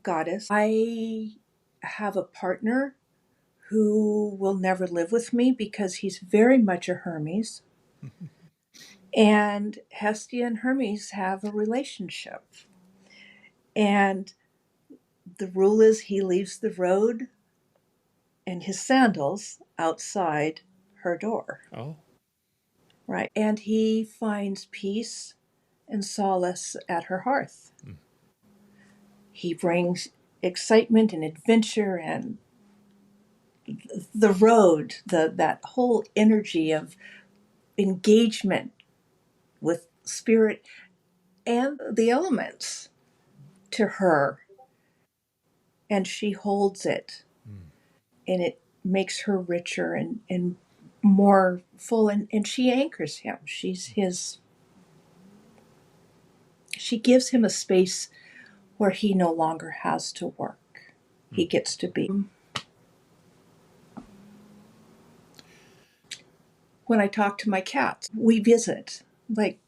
goddess. I have a partner who will never live with me because he's very much a Hermes. And Hestia and Hermes have a relationship. And the rule is he leaves the road and his sandals outside her door. Oh. Right. And he finds peace and solace at her hearth. Mm. He brings excitement and adventure and the road, that whole energy of engagement with spirit and the elements to her. And she holds it, Mm. and it makes her richer and more full. And she anchors him. She gives him a space where he no longer has to work. He gets to be. When I talk to my cats, we visit. Like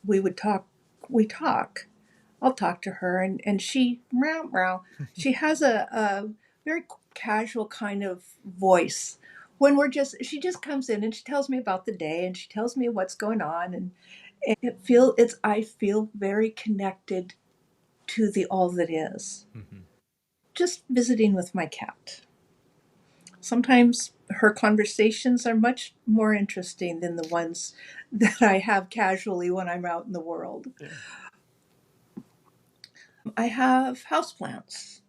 we talk. I'll talk to her, and she meow meow. She has a very casual kind of voice. When she just comes in and she tells me about the day and she tells me what's going on, and I feel very connected to the all that is. Mm-hmm. Just visiting with my cat. Sometimes her conversations are much more interesting than the ones that I have casually when I'm out in the world. Yeah. I have houseplants.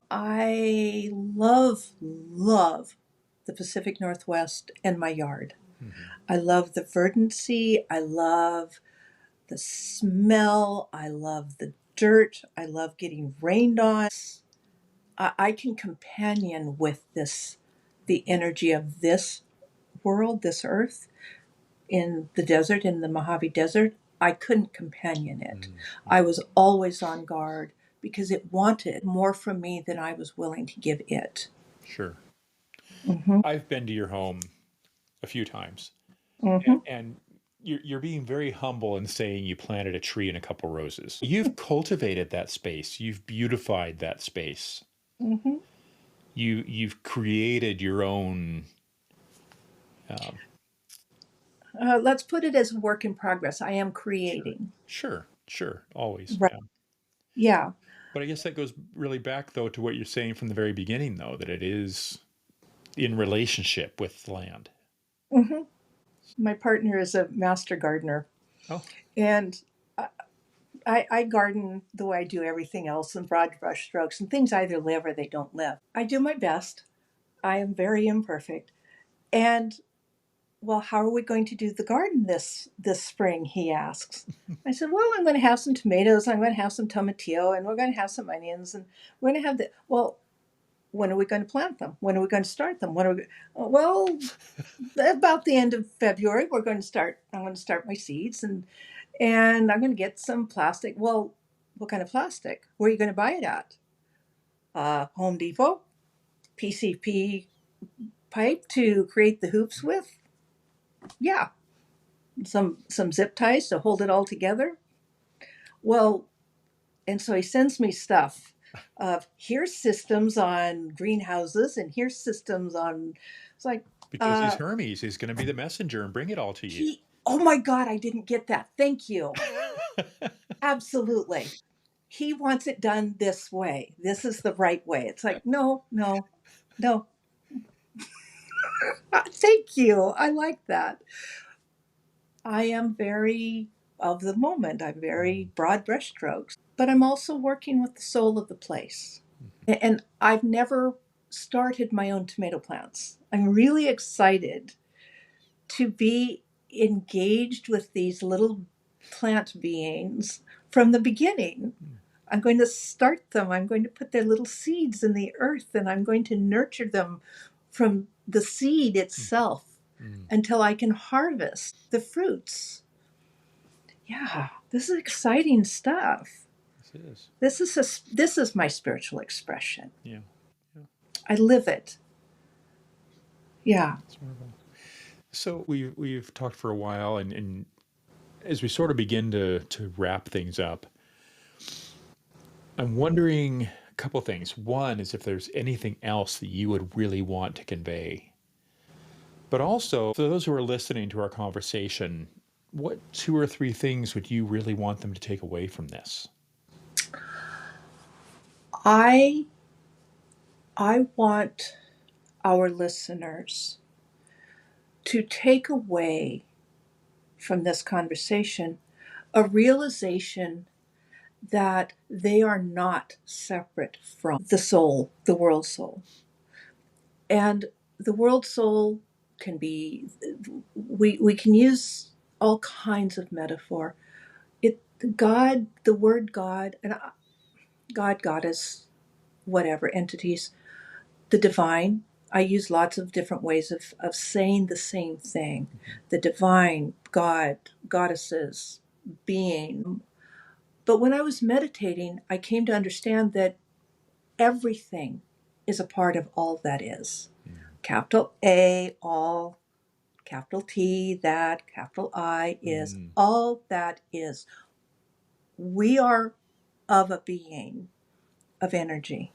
I love the Pacific Northwest and my yard. Mm-hmm. I love the verdancy. I love the smell. I love the dirt. I love getting rained on. I can companion with the energy of this world, this earth, in the desert, in the Mojave Desert. I couldn't companion it. Mm-hmm. I was always on guard because it wanted more from me than I was willing to give it. Sure. Mm-hmm. I've been to your home a few times, Mm-hmm. and you're being very humble in saying you planted a tree and a couple roses. You've cultivated that space. You've beautified that space. Mm-hmm. You've created your own. Um, Let's put it as a work in progress. I am sure, creating. sure, sure. Always, Right. yeah. Yeah. But I guess that goes really back though to what you're saying from the very beginning, though, that it is in relationship with land. Mm-hmm. My partner is a master gardener, Oh, and I garden the way I do everything else in broad brush strokes, and things either live or they don't live. I do my best. I am very imperfect. And well, how are we going to do the garden this spring? He asks. I said, well, I'm going to have some tomatoes. I'm going to have some tomatillo, and we're going to have some onions, and we're going to have the well. When are we going to plant them? When are we going to start them? When are we? Well, about the end of February, we're going to start. I'm going to start my seeds, and I'm going to get some plastic. Well, what kind of plastic? Where are you going to buy it at? Home Depot, PCP pipe to create the hoops with. Yeah, some zip ties to hold it all together. Well, and so he sends me stuff of here's systems on greenhouses and here's systems on. It's like because he's uh, Hermes. He's going to be the messenger and bring it all to you. he. Oh my God, I didn't get that. Thank you. Absolutely. He wants it done this way. This is the right way. It's like, no, no, no. Thank you. I like that. I am very of the moment. I'm very broad brushstrokes, but I'm also working with the soul of the place. And I've never started my own tomato plants. I'm really excited to be engaged with these little plant beings from the beginning. I'm going to start them. I'm going to put their little seeds in the earth and I'm going to nurture them from the seed itself Mm. until I can harvest the fruits. Yeah, this is exciting stuff. This is. This is my spiritual expression. Yeah. Yeah. I live it. Yeah. That's wonderful. So we've talked for a while, and as we sort of begin to wrap things up, I'm wondering a couple things. One is if there's anything else that you would really want to convey, but also for those who are listening to our conversation, what two or three things would you really want them to take away from this? I I want our listeners to take away from this conversation a realization that they are not separate from the soul, the world soul. And the world soul can be, we can use all kinds of metaphor. It, God, the word God, and God, Goddess, whatever entities, the divine. I use lots of different ways of saying the same thing. The divine, God, goddesses, being. But when I was meditating, I came to understand that everything is a part of all that is. Capital A, all, capital T, that, capital I is, Mm. all that is. We are of a being, of energy.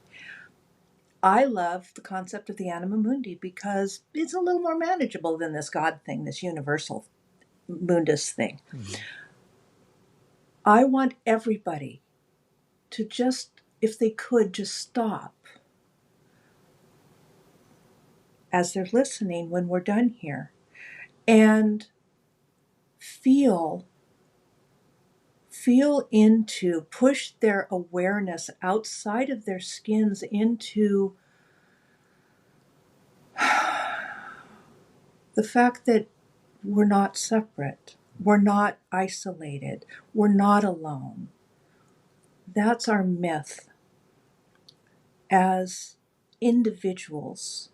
I love the concept of the Anima Mundi because it's a little more manageable than this God thing, this universal mundus thing. Mm-hmm. I want everybody to just, if they could, just stop as they're listening when we're done here and feel into, push their awareness outside of their skins into the fact that we're not separate, we're not isolated, we're not alone. That's our myth as individuals.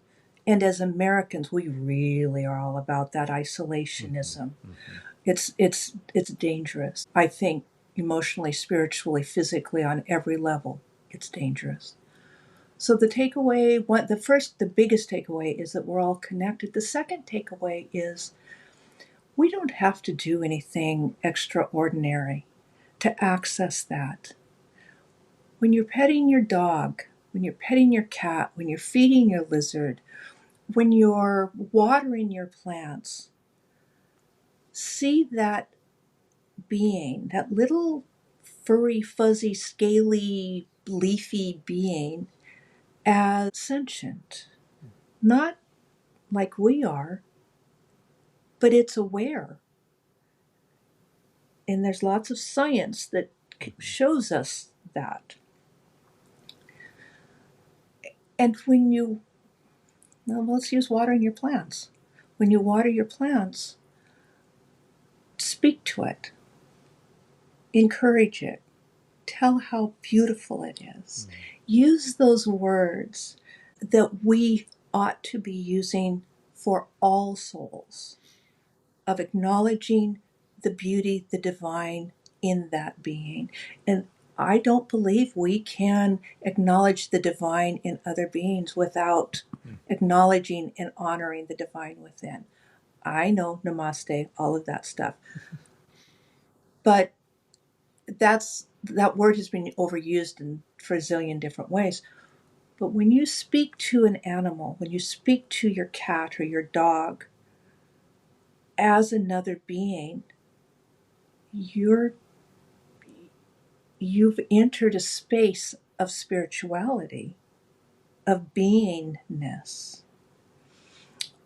And as Americans, we really are all about that isolationism. Mm-hmm. It's dangerous. I think emotionally, spiritually, physically, on every level, it's dangerous. So the takeaway, the biggest takeaway is that we're all connected. The second takeaway is we don't have to do anything extraordinary to access that. When you're petting your dog, when you're petting your cat, when you're feeding your lizard, when you're watering your plants, see that being, that little furry, fuzzy, scaly, leafy being as sentient. Not like we are, but it's aware. And there's lots of science that shows us that. And let's use watering your plants. When you water your plants, speak to it, encourage it, tell how beautiful it is. Use those words that we ought to be using for all souls, of acknowledging the beauty, the divine in that being. And I don't believe we can acknowledge the divine in other beings without acknowledging and honoring the divine within. I know, namaste, all of that stuff. But that word has been overused for a zillion different ways. But when you speak to an animal, when you speak to your cat or your dog as another being, you've entered a space of spirituality, of beingness.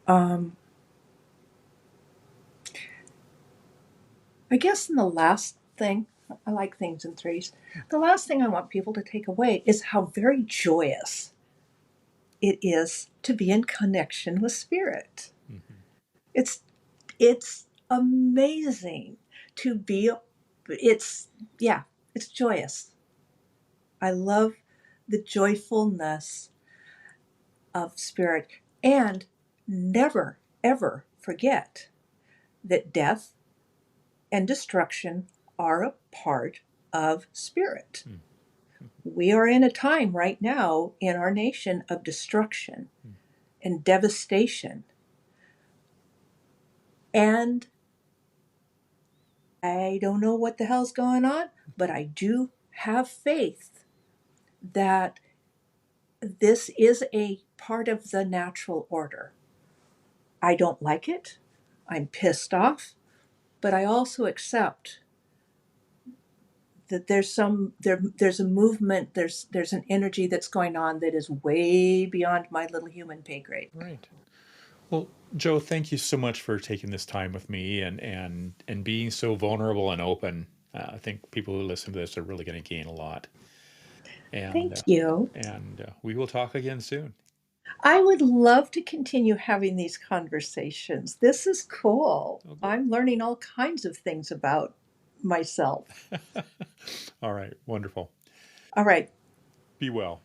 I guess in the last thing, I like things in threes. The last thing I want people to take away is how very joyous it is to be in connection with spirit. Mm-hmm. It's amazing to be. It's joyous. I love the joyfulness of spirit, and never ever forget that death and destruction are a part of spirit. We are in a time right now in our nation of destruction and devastation. And I don't know what the hell's going on, but I do have faith that this is a part of the natural order. I don't like it. I'm pissed off, but I also accept that there's a movement, there's an energy that's going on that is way beyond my little human pay grade. Right. Well, Joe, thank you so much for taking this time with me and being so vulnerable and open. I think people who listen to this are really going to gain a lot. Thank you. And we will talk again soon. I would love to continue having these conversations. This is cool. Okay. I'm learning all kinds of things about myself. All right. Wonderful. All right. Be well.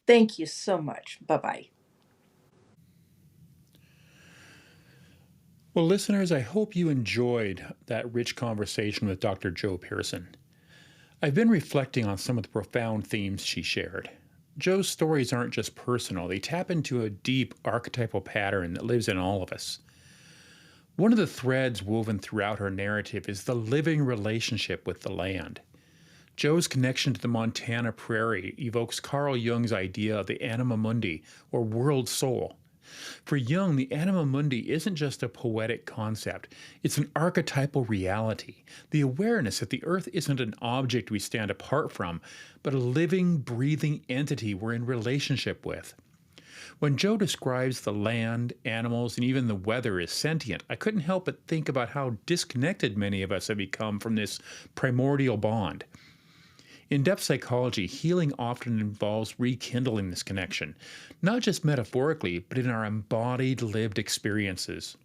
Thank you so much. Bye-bye. Well, listeners, I hope you enjoyed that rich conversation with Dr. Joe Pierson. I've been reflecting on some of the profound themes she shared. Joe's stories aren't just personal, they tap into a deep archetypal pattern that lives in all of us. One of the threads woven throughout her narrative is the living relationship with the land. Joe's connection to the Montana prairie evokes Carl Jung's idea of the Anima Mundi, or world soul. For Jung, the Anima Mundi isn't just a poetic concept, it's an archetypal reality, the awareness that the earth isn't an object we stand apart from, but a living, breathing entity we're in relationship with. When Joe describes the land, animals, and even the weather as sentient, I couldn't help but think about how disconnected many of us have become from this primordial bond. In depth psychology, healing often involves rekindling this connection, not just metaphorically, but in our embodied, lived experiences.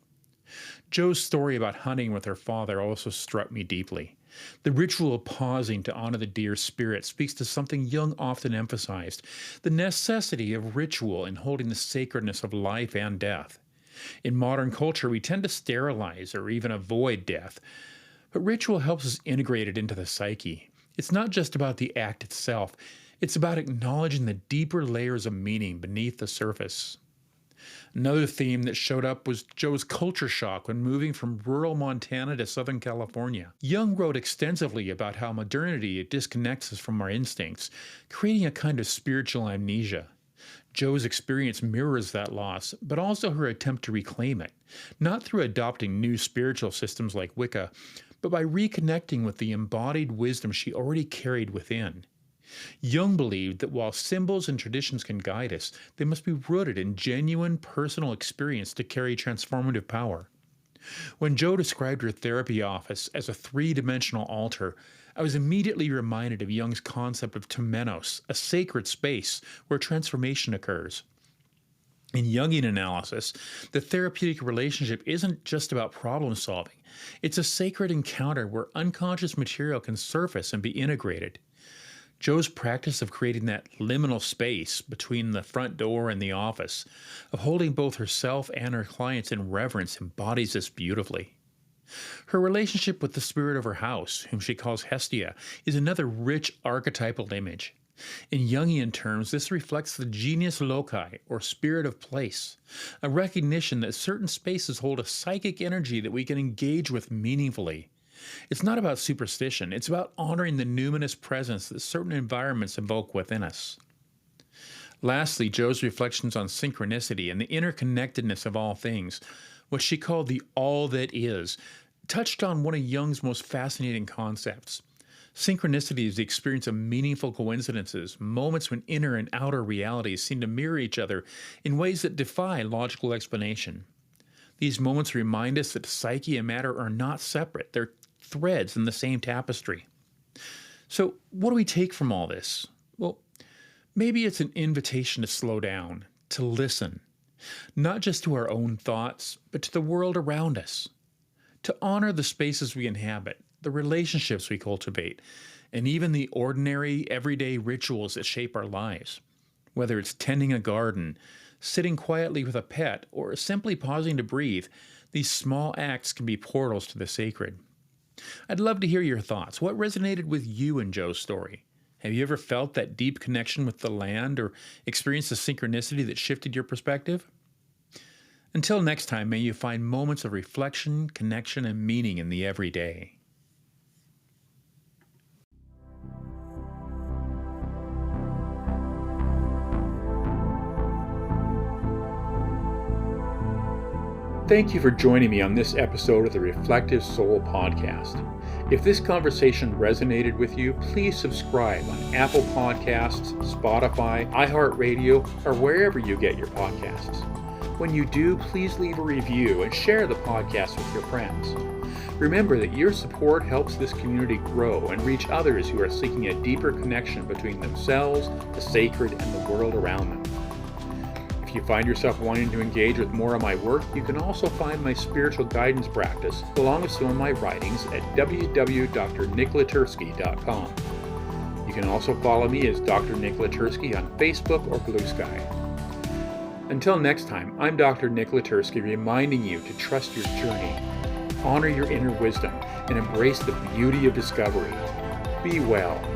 Joe's story about hunting with her father also struck me deeply. The ritual of pausing to honor the deer spirit speaks to something Jung often emphasized, the necessity of ritual in holding the sacredness of life and death. In modern culture, we tend to sterilize or even avoid death, but ritual helps us integrate it into the psyche. It's not just about the act itself, it's about acknowledging the deeper layers of meaning beneath the surface. Another theme that showed up was Joe's culture shock when moving from rural Montana to Southern California. Jung wrote extensively about how modernity disconnects us from our instincts, creating a kind of spiritual amnesia. Joe's experience mirrors that loss, but also her attempt to reclaim it, not through adopting new spiritual systems like Wicca, but by reconnecting with the embodied wisdom she already carried within. Jung believed that while symbols and traditions can guide us, they must be rooted in genuine personal experience to carry transformative power. When Joe described her therapy office as a three-dimensional altar, I was immediately reminded of Jung's concept of temenos, a sacred space where transformation occurs. In Jungian analysis, the therapeutic relationship isn't just about problem solving. It's a sacred encounter where unconscious material can surface and be integrated. Joe's practice of creating that liminal space between the front door and the office, of holding both herself and her clients in reverence, embodies this beautifully. Her relationship with the spirit of her house, whom she calls Hestia, is another rich archetypal image. In Jungian terms, this reflects the genius loci, or spirit of place, a recognition that certain spaces hold a psychic energy that we can engage with meaningfully. It's not about superstition, it's about honoring the numinous presence that certain environments evoke within us. Lastly, Joe's reflections on synchronicity and the interconnectedness of all things, what she called the all that is, touched on one of Jung's most fascinating concepts. Synchronicity is the experience of meaningful coincidences, moments when inner and outer realities seem to mirror each other in ways that defy logical explanation. These moments remind us that psyche and matter are not separate, they're threads in the same tapestry. So, what do we take from all this? Well, maybe it's an invitation to slow down, to listen, not just to our own thoughts, but to the world around us, to honor the spaces we inhabit, the relationships we cultivate, and even the ordinary, everyday rituals that shape our lives. Whether it's tending a garden, sitting quietly with a pet, or simply pausing to breathe, these small acts can be portals to the sacred. I'd love to hear your thoughts. What resonated with you in Joe's story? Have you ever felt that deep connection with the land or experienced a synchronicity that shifted your perspective? Until next time, may you find moments of reflection, connection, and meaning in the everyday. Thank you for joining me on this episode of the Reflective Soul Podcast. If this conversation resonated with you, please subscribe on Apple Podcasts, Spotify, iHeartRadio, or wherever you get your podcasts. When you do, please leave a review and share the podcast with your friends. Remember that your support helps this community grow and reach others who are seeking a deeper connection between themselves, the sacred, and the world around them. If you find yourself wanting to engage with more of my work, you can also find my spiritual guidance practice, along with some of my writings, at www.drnicklatursky.com. You can also follow me as Dr. Nick Latursky on Facebook or Blue Sky. Until next time, I'm Dr. Nick Latursky, reminding you to trust your journey, honor your inner wisdom, and embrace the beauty of discovery. Be well.